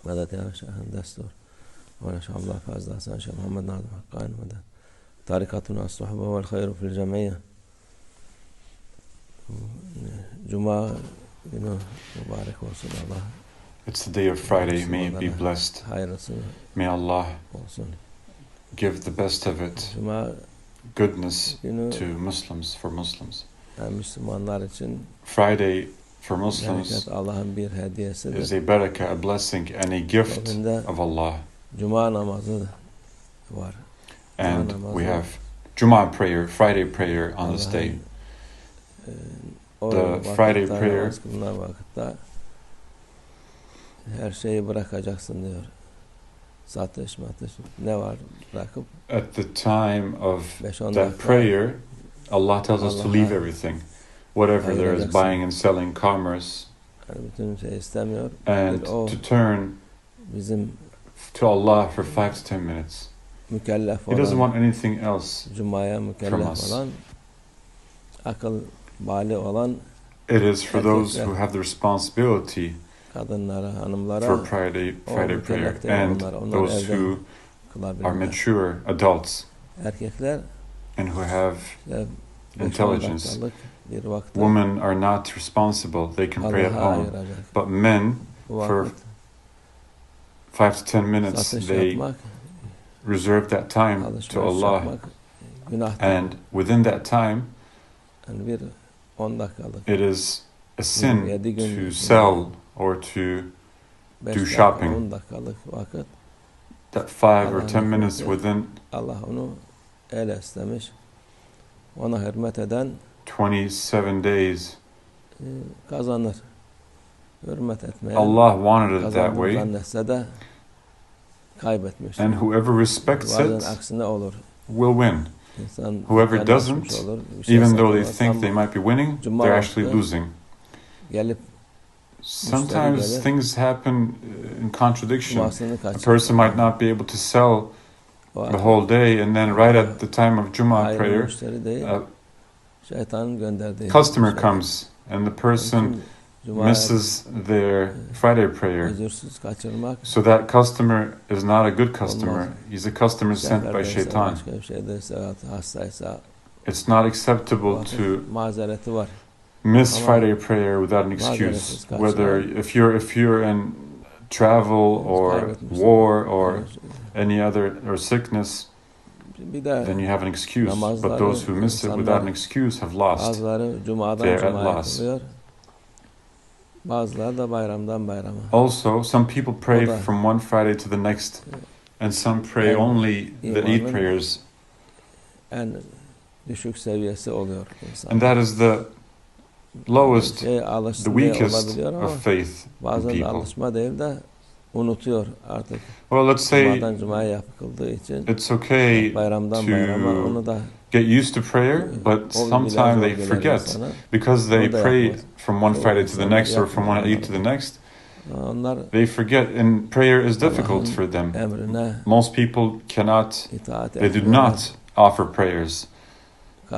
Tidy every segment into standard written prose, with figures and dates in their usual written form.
مدد يا شيخ دستور ولا شاء الله فاز حسن شيخ محمد ناظم حقان مدد طريقتنا الصحبة والخير في الجمعية جمعة مبارك وصل الله. It's the day of Friday. May it be blessed. May Allah give the best of it, goodness to Muslims, for Muslims. Friday for Muslims is a barakah, a blessing and a gift of Allah. And we have Jum'ah prayer, Friday prayer on this day. The Friday prayer, her şeyi bırakacaksın diyor. Satış, matış, ne var bırakıp. At the time of that prayer, Allah tells us to leave everything, whatever there is, buying and selling, commerce, and to turn to Allah for 5 to 10 minutes. He doesn't want anything else from us. It is for those who have the responsibility for Friday prayer, and those who are mature adults and who have intelligence. Women are not responsible, they can pray at home, but men, for 5 to 10 minutes, they reserve that time to Allah, and within that time, it is a sin to sell or to do shopping. That 5 or 10 minutes within 27 days, Allah wanted it that way, and whoever respects it will win. Whoever doesn't, even though they think they might be winning, they're actually losing. Sometimes things happen in contradiction. A person might not be able to sell the whole day, and then right at the time of Jumu'ah prayer, a customer comes and the person misses their Friday prayer. So that customer is not a good customer. He's a customer sent by shaitan. It's not acceptable to miss Friday prayer without an excuse. Whether if you're in travel or war or any other or sickness, then you have an excuse. But those who miss it without an excuse have lost. They're at loss. Also, some people pray from one Friday to the next, and some pray only the Eid prayers. And that is the lowest, the weakest of faith in people. Well, let's say it's okay to get used to prayer, but sometimes they forget, because they pray from one Friday to the next or from one Eid to the next. They forget, and prayer is difficult for them. Most people cannot, they do not offer prayers. They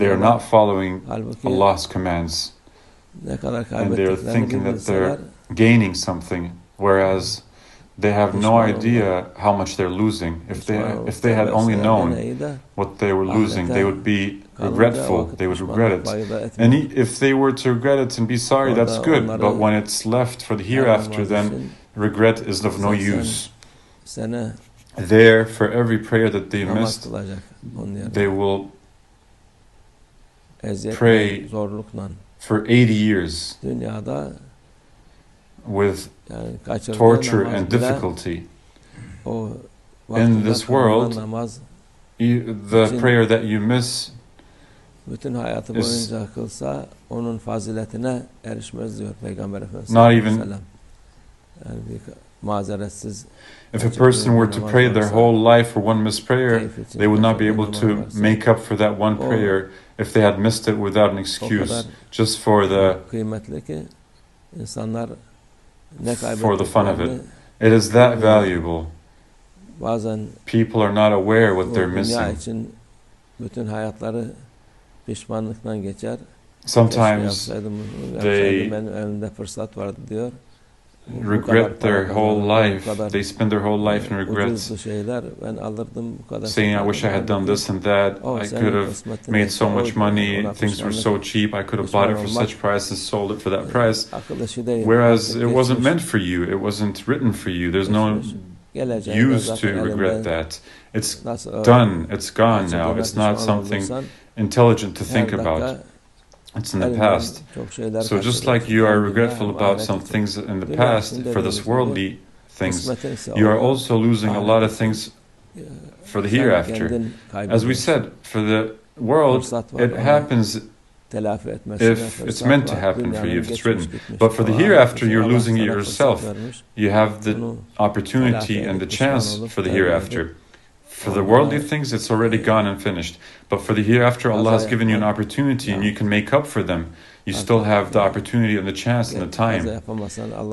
are not following Allah's commands, and they are thinking that they're gaining something, whereas they have no idea how much they're losing. If they had only known what they were losing, they would be regretful, they would regret it. And if they were to regret it and be sorry, that's good, but when it's left for the hereafter, then regret is of no use. There, for every prayer that they missed, they will pray for 80 years with torture and difficulty. In this world, the prayer that you miss is not even. If a person were to pray their whole life for one missed prayer, they would not be able to make up for that one prayer if they had missed it without an excuse, just for the fun of it. It is that valuable. People are not aware what they're missing. sometimes they regret their whole life. They spend their whole life in regrets, saying, I wish I had done this and that. I could have made so much money. Things were so cheap. I could have bought it for such price and sold it for that price. Whereas it wasn't meant for you. It wasn't written for you. There's no use to regret that. It's done. It's gone now. It's not something intelligent to think about. It's in the past. So just like you are regretful about some things in the past for this worldly things, you are also losing a lot of things for the hereafter. As we said, for the world, it happens if it's meant to happen for you, if it's written. But for the hereafter, you're losing it yourself. You have the opportunity and the chance for the hereafter. For the worldly things, it's already gone and finished. But for the hereafter, Allah has given you an opportunity and you can make up for them. You still have the opportunity and the chance and the time.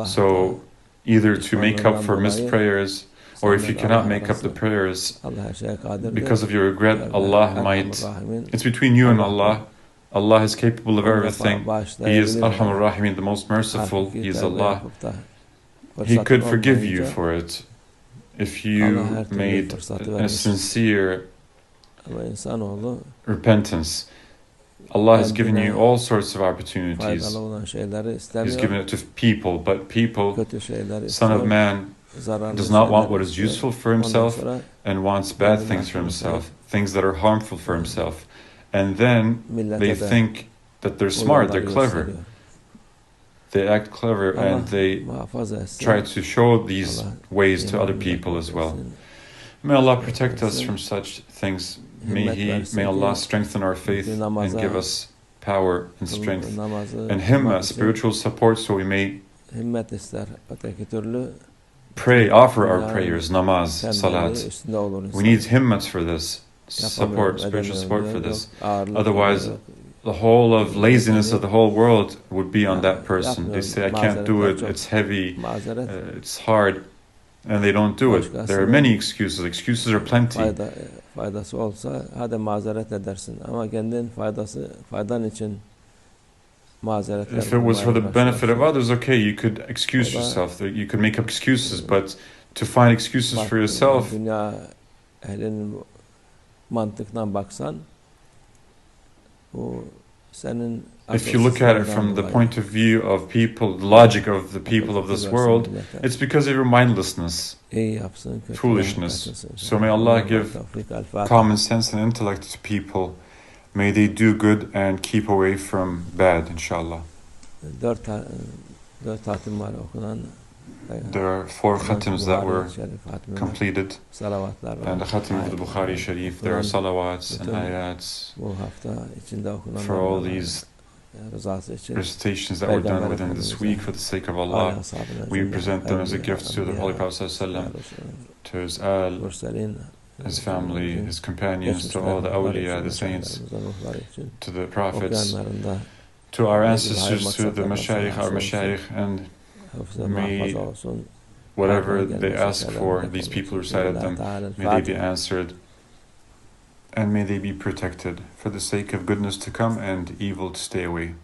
So either to make up for missed prayers, or if you cannot make up the prayers because of your regret, Allah might... It's between you and Allah. Allah is capable of everything. He is Arhamur Rahimin, the most merciful. He is Allah. He could forgive you for it if you made a sincere repentance. Allah has given you all sorts of opportunities. He's given it to people, but people, Son of Man, does not want what is useful for himself and wants bad things for himself, things that are harmful for himself. And then they think that they're smart, they're clever. They act clever and they try to show these ways to other people as well. May Allah protect us from such things. May Allah strengthen our faith and give us power and strength and himma, spiritual support, so we may pray, offer our prayers, namaz, salat. We need himmat for this, support, spiritual support for this. Otherwise, the whole of laziness of the whole world would be on that person. They say, I can't do it, it's heavy, it's hard, and they don't do it. There are many excuses. Excuses are plenty. If it was for the benefit of others, okay, you could excuse yourself, you could make up excuses, but to find excuses for yourself, if you look at it from the point of view of people, the logic of the people of this world, it's because of your mindlessness, foolishness. So may Allah give common sense and intellect to people. May they do good and keep away from bad, inshallah. There are 4 khatims that were completed, and the khatim of the Bukhari Sharif. There are salawats and ayats for all these recitations that were done within this week for the sake of Allah. We present them as a gift to the Holy Prophet ﷺ, to his al, his family, his companions, to all the awliya, the saints, to the prophets, to our ancestors, to the mashayikh, our mashayikh, and may whatever they ask for, these people who recited them, may they be answered and may they be protected for the sake of goodness to come and evil to stay away.